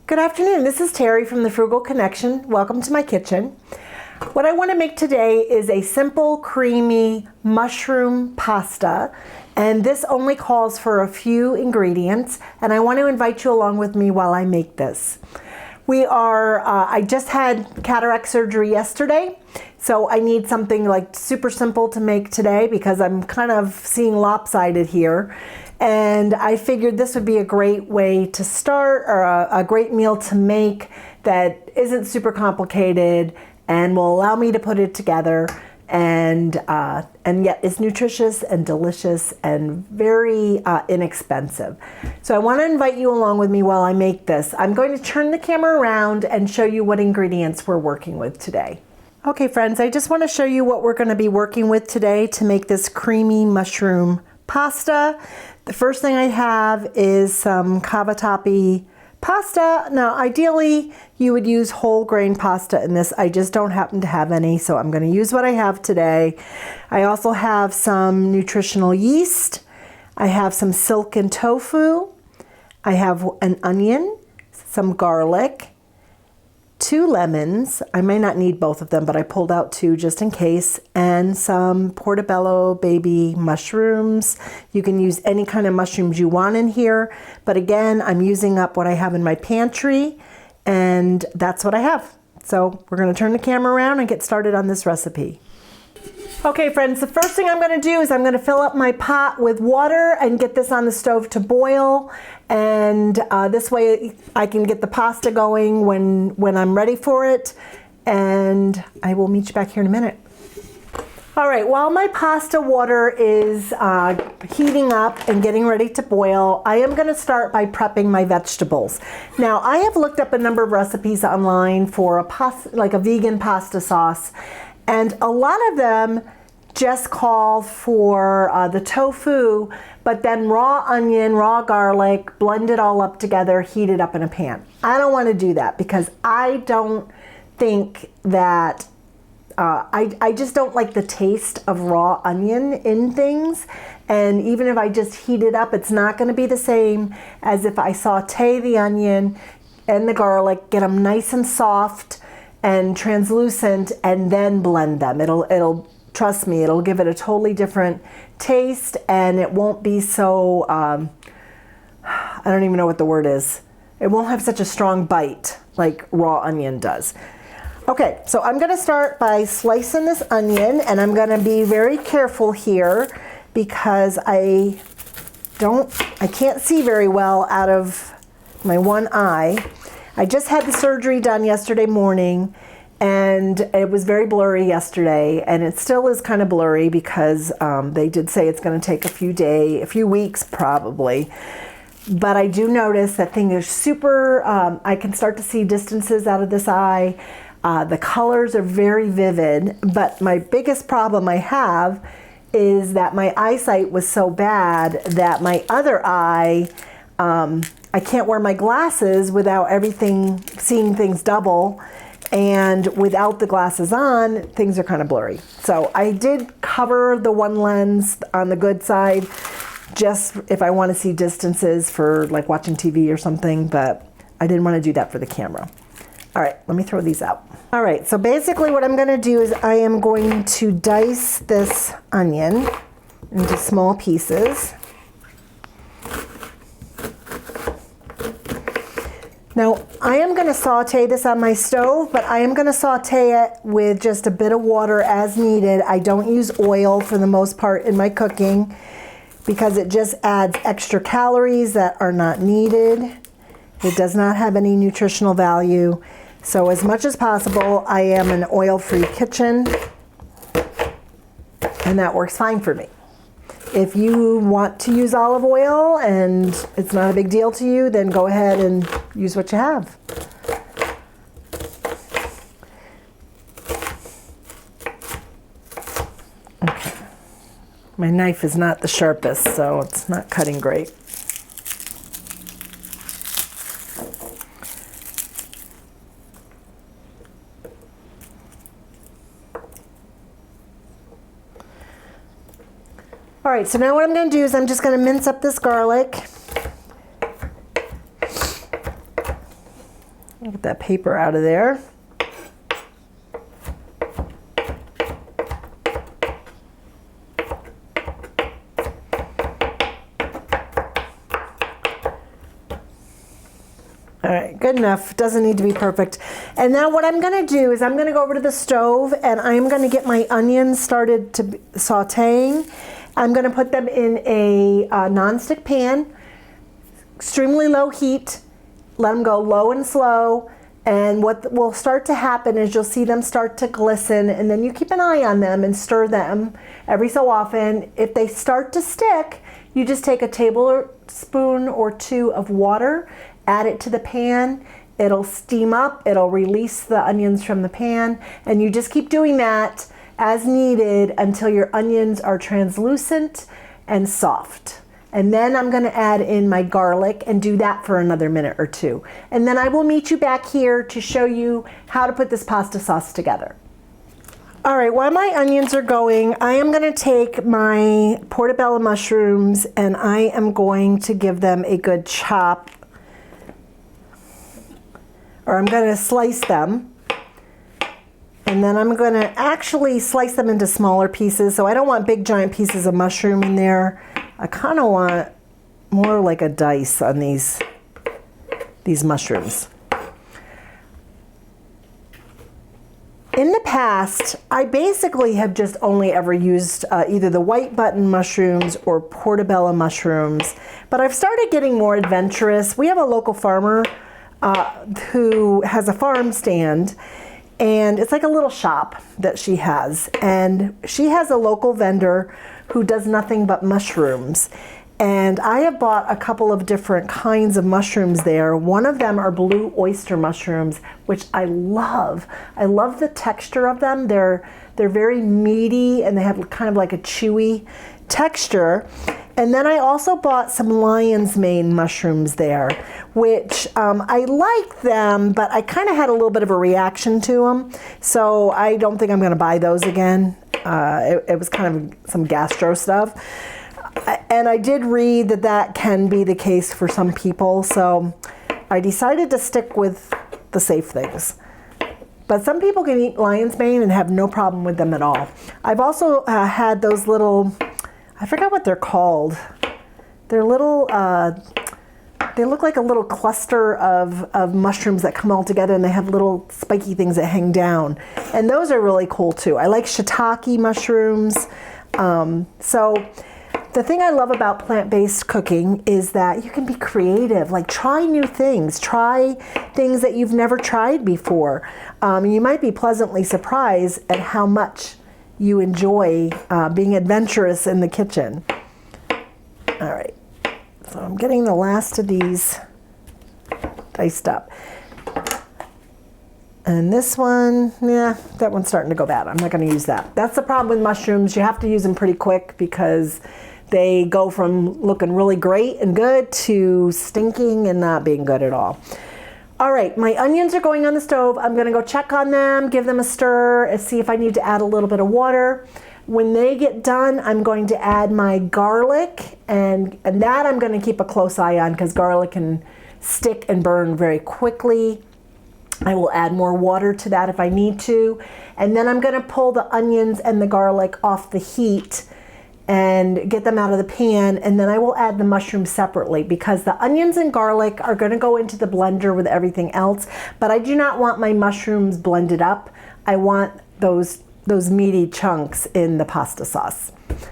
Good afternoon, this is Terry from the Frugal Connection. Welcome to my kitchen. What I want to make today is a simple, creamy mushroom pasta, and this only calls for a few ingredients, and I want to invite you along with me while I make this. I just had cataract surgery yesterday, so I need something like super simple to make today because I'm kind of seeing lopsided here. And I figured this would be a great way to start, or a great meal to make that isn't super complicated and will allow me to put it together and yet is nutritious and delicious and very inexpensive. So I want to invite you along with me while I make this. I'm going to turn the camera around and show you what ingredients we're working with today. Okay friends, I just want to show you what we're going to be working with today to make this creamy mushroom pasta. The first thing I have is some cavatappi pasta. Now ideally you would use whole grain pasta in this. I just don't happen to have any, so I'm going to use what I have today. I also have some nutritional yeast. I have some silken tofu. I have an onion, some garlic, 2 lemons. I may not need both of them, but I pulled out 2 just in case, and some portobello baby mushrooms. You can use any kind of mushrooms you want in here, but again, I'm using up what I have in my pantry, and that's what I have. So we're going to turn the camera around and get started on this recipe. Okay friends, the first thing I'm going to do is I'm going to fill up my pot with water and get this on the stove to boil, and this way I can get the pasta going when I'm ready for it, and I will meet you back here in a minute. All right, while my pasta water is heating up and getting ready to boil, I am going to start by prepping my vegetables. Now, I have looked up a number of recipes online for a vegan pasta sauce, and a lot of them just call for the tofu, but then raw onion, raw garlic, blend it all up together, heat it up in a pan. I don't want to do that because I don't think that, I just don't like the taste of raw onion in things. And even if I just heat it up, it's not going to be the same as if I saute the onion and the garlic, get them nice and soft and translucent, and then blend them. It'll trust me, it'll give it a totally different taste, and it won't be so, I don't even know what the word is. It won't have such a strong bite like raw onion does. Okay, so I'm gonna start by slicing this onion, and I'm gonna be very careful here because I can't see very well out of my one eye. I just had the surgery done yesterday morning, and it was very blurry yesterday, and it still is kind of blurry because they did say it's going to take a few weeks probably. But I do notice that things are super, I can start to see distances out of this eye. The colors are very vivid, but my biggest problem I have is that my eyesight was so bad that my other eye, I can't wear my glasses without seeing things double, and without the glasses on, things are kind of blurry. So I did cover the one lens on the good side, just if I want to see distances for like watching TV or something, but I didn't want to do that for the camera. All right, let me throw these out. All right, so basically what I'm going to do is I am going to dice this onion into small pieces. Now, I am going to saute this on my stove, but I am going to saute it with just a bit of water as needed. I don't use oil for the most part in my cooking because it just adds extra calories that are not needed. It does not have any nutritional value. So as much as possible, I am an oil-free kitchen, and that works fine for me. If you want to use olive oil and it's not a big deal to you, then go ahead and use what you have. Okay. My knife is not the sharpest, so it's not cutting great. All right, so now what I'm going to do is I'm just going to mince up this garlic. Get that paper out of there. All right, good enough. Doesn't need to be perfect. And now what I'm gonna do is I'm gonna go over to the stove and I'm gonna get my onions started to sauteing. I'm gonna put them in a nonstick pan, extremely low heat, let them go low and slow. And what will start to happen is you'll see them start to glisten, and then you keep an eye on them and stir them every so often. If they start to stick, you just take a tablespoon or two of water, add it to the pan, it'll steam up, it'll release the onions from the pan, and you just keep doing that as needed until your onions are translucent and soft. And then I'm gonna add in my garlic and do that for another minute or two. And then I will meet you back here to show you how to put this pasta sauce together. All right, while my onions are going, I am gonna take my portobello mushrooms and I am going to give them a good chop. Or I'm gonna slice them. And then I'm gonna actually slice them into smaller pieces. So I don't want big giant pieces of mushroom in there. I kind of want more like a dice on these mushrooms. In the past, I basically have just only ever used either the white button mushrooms or portobello mushrooms, but I've started getting more adventurous. We have a local farmer who has a farm stand, and it's like a little shop that she has, and she has a local vendor who does nothing but mushrooms. And I have bought a couple of different kinds of mushrooms there. One of them are blue oyster mushrooms, which I love. I love the texture of them. They're very meaty and they have kind of like a chewy texture. And then I also bought some lion's mane mushrooms there, which I like them, but I kind of had a little bit of a reaction to them. So I don't think I'm gonna buy those again. It was kind of some gastro stuff. And I did read that that can be the case for some people. So I decided to stick with the safe things. But some people can eat lion's mane and have no problem with them at all. I've also had those little, I forgot what they're called. They're little, they look like a little cluster of mushrooms that come all together and they have little spiky things that hang down. And those are really cool too. I like shiitake mushrooms. So the thing I love about plant-based cooking is that you can be creative, like try new things, try things that you've never tried before. You might be pleasantly surprised at how much you enjoy being adventurous in the kitchen. All right. So I'm getting the last of these diced up. And this one, yeah, that one's starting to go bad. I'm not gonna use that. That's the problem with mushrooms. You have to use them pretty quick because they go from looking really great and good to stinking and not being good at all. All right, my onions are going on the stove. I'm gonna go check on them, give them a stir, and see if I need to add a little bit of water. When they get done, I'm going to add my garlic, and that I'm going to keep a close eye on because garlic can stick and burn very quickly. I will add more water to that if I need to. And then I'm going to pull the onions and the garlic off the heat and get them out of the pan, and then I will add the mushrooms separately because the onions and garlic are going to go into the blender with everything else, but I do not want my mushrooms blended up. I want those meaty chunks in the pasta sauce.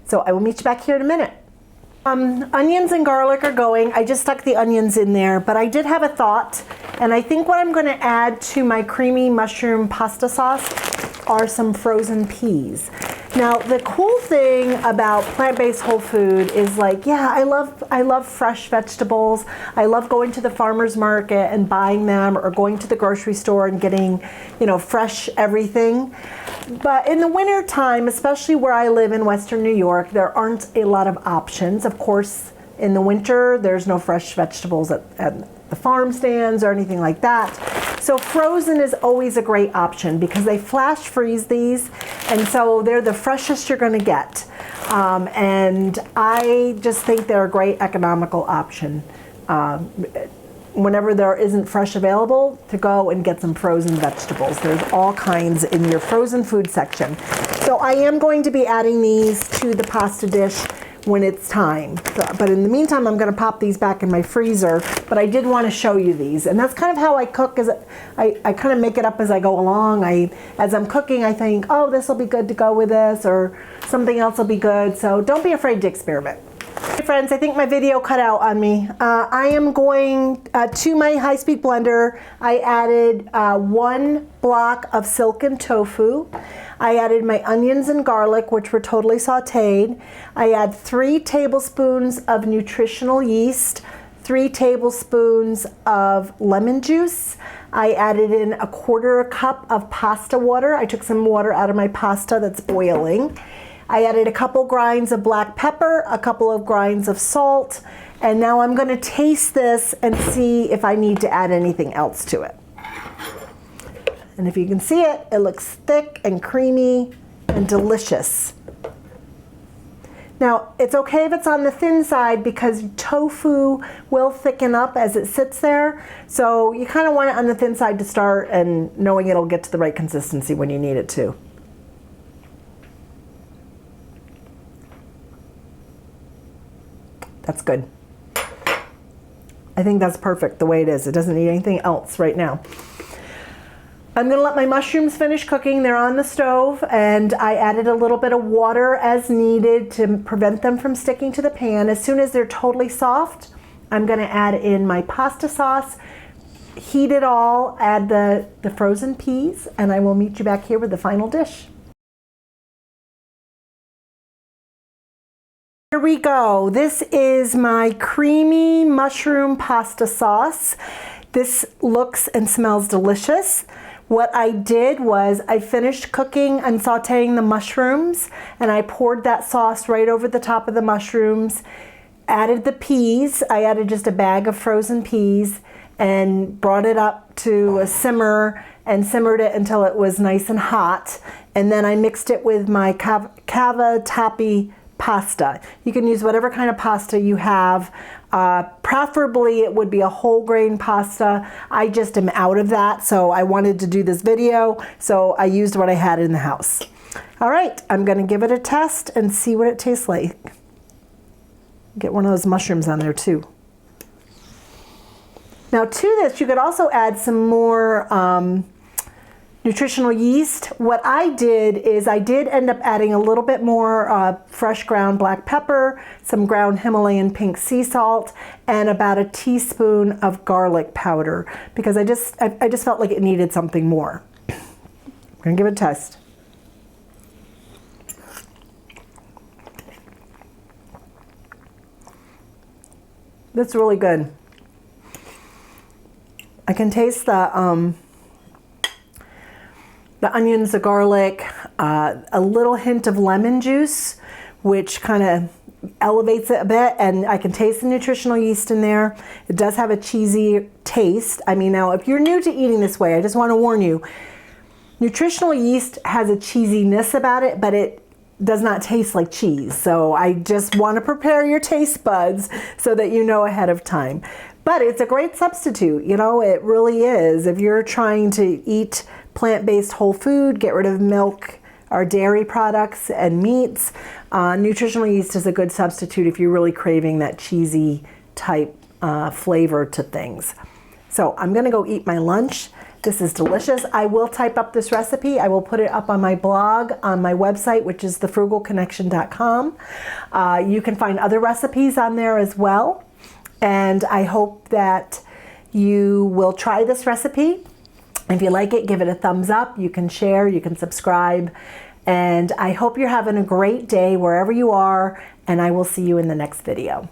So I will meet you back here in a minute. Onions and garlic are going. I just stuck the onions in there, but I did have a thought, and I think what I'm gonna add to my creamy mushroom pasta sauce are some frozen peas. Now, the cool thing about plant-based whole food is like, yeah, I love fresh vegetables. I love going to the farmer's market and buying them, or going to the grocery store and getting, fresh everything. But in the winter time, especially where I live in Western New York, there aren't a lot of options. Of course, in the winter, there's no fresh vegetables at the farm stands or anything like that. So frozen is always a great option because they flash freeze these, and so they're the freshest you're gonna get. And I just think they're a great economical option. whenever there isn't fresh available, to go and get some frozen vegetables. There's all kinds in your frozen food section. So I am going to be adding these to the pasta dish when it's time. But in the meantime, I'm going to pop these back in my freezer. But I did want to show you these. And that's kind of how I cook. I kind of make it up as I go along. As I'm cooking, I think, oh, this will be good to go with this, or something else will be good. So don't be afraid to experiment. Hey friends, I think my video cut out on me. I am going to my high-speed blender. I added 1 block of silken tofu. I added my onions and garlic, which were totally sauteed. I add 3 tablespoons of nutritional yeast, 3 tablespoons of lemon juice. I added in 1/4 cup of pasta water. I took some water out of my pasta that's boiling. I added a couple grinds of black pepper, a couple of grinds of salt, and now I'm going to taste this and see if I need to add anything else to it. And if you can see it, it looks thick and creamy and delicious. Now, it's okay if it's on the thin side because tofu will thicken up as it sits there. So you kind of want it on the thin side to start, and knowing it'll get to the right consistency when you need it to. That's good. I think that's perfect the way it is. It doesn't need anything else right now. I'm going to let my mushrooms finish cooking. They're on the stove, and I added a little bit of water as needed to prevent them from sticking to the pan. As soon as they're totally soft, I'm going to add in my pasta sauce, heat it all, add the frozen peas, and I will meet you back here with the final dish. Here we go. This is my creamy mushroom pasta sauce. This looks and smells delicious. What I did was I finished cooking and sauteing the mushrooms, and I poured that sauce right over the top of the mushrooms, added the peas. I added just a bag of frozen peas and brought it up to a simmer and simmered it until it was nice and hot. And then I mixed it with my cavatappi pasta. You can use whatever kind of pasta you have. Preferably it would be a whole grain pasta. I just am out of that, so I wanted to do this video, so I used what I had in the house. All right, I'm gonna give it a test and see what it tastes like. Get one of those mushrooms on there too. Now to this, you could also add some more nutritional yeast. What I did is I did end up adding a little bit more fresh ground black pepper, some ground Himalayan pink sea salt, and about a teaspoon of garlic powder because I just felt like it needed something more. I'm gonna give it a test. That's really good. I can taste the onions, the garlic, a little hint of lemon juice, which kind of elevates it a bit, and I can taste the nutritional yeast in there. It does have a cheesy taste. I mean, now if you're new to eating this way, I just want to warn you, nutritional yeast has a cheesiness about it, but it does not taste like cheese. So I just want to prepare your taste buds so that you know ahead of time. But it's a great substitute, you know, it really is. If you're trying to eat plant-based whole food, get rid of milk or dairy products and meats, nutritional yeast is a good substitute if you're really craving that cheesy type flavor to things. So I'm gonna go eat my lunch. This is delicious. I will type up this recipe. I will put it up on my blog, on my website, which is thefrugalconnection.com. You can find other recipes on there as well. And I hope that you will try this recipe. If you like it, give it a thumbs up. You can share, you can subscribe. And I hope you're having a great day wherever you are, and I will see you in the next video.